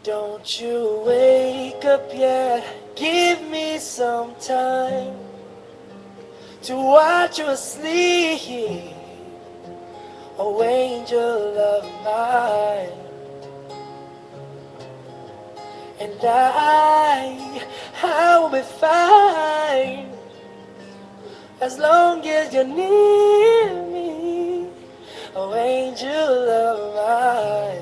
Don't you wake up yet, give me some time to watch you asleep, oh angel of mine. And I'll be fine as long as you're near me, oh angel of mine.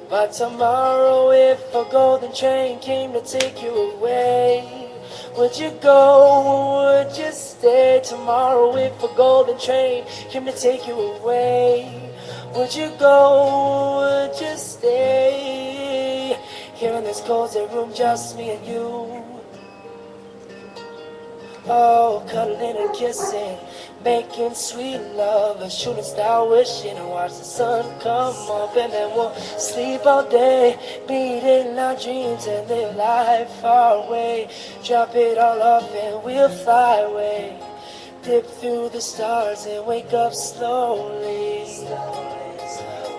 But tomorrow if a golden train came to take you away, would you go, would you stay? Tomorrow if a golden train came to take you away, would you go, would you stay? Here in this cozy room, just me and you. Oh, cuddling and kissing, making sweet love, a shooting star wishing, and watch the sun come up, and then we'll sleep all day, beating our dreams and live life far away. Drop it all off and we'll fly away, dip through the stars and wake up slowly.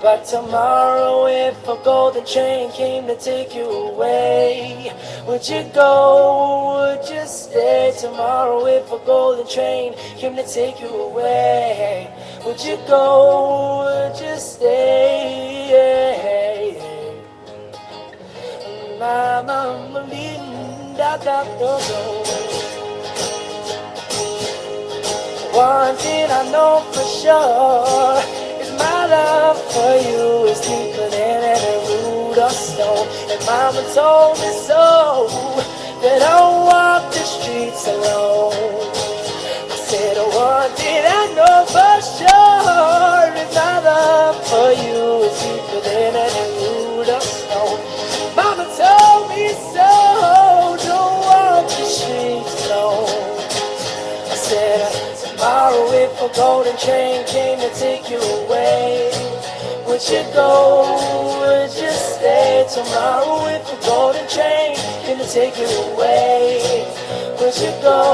But tomorrow if a golden train came to take you away, would you go, would you stay? Tomorrow if a golden train came to take you away, would you go, would you stay? Mama, one thing I know for sure, my love for you is deeper than any root or stone. And mama told me so, that I don't walk the streets alone. I said, one thing I know for sure is my love for you is deeper than any root or stone. Mama told me so, don't walk the streets alone. I said, tomorrow if a golden train came to take you away, would you go, would you stay? Tomorrow if a golden train came to take you away, would you go,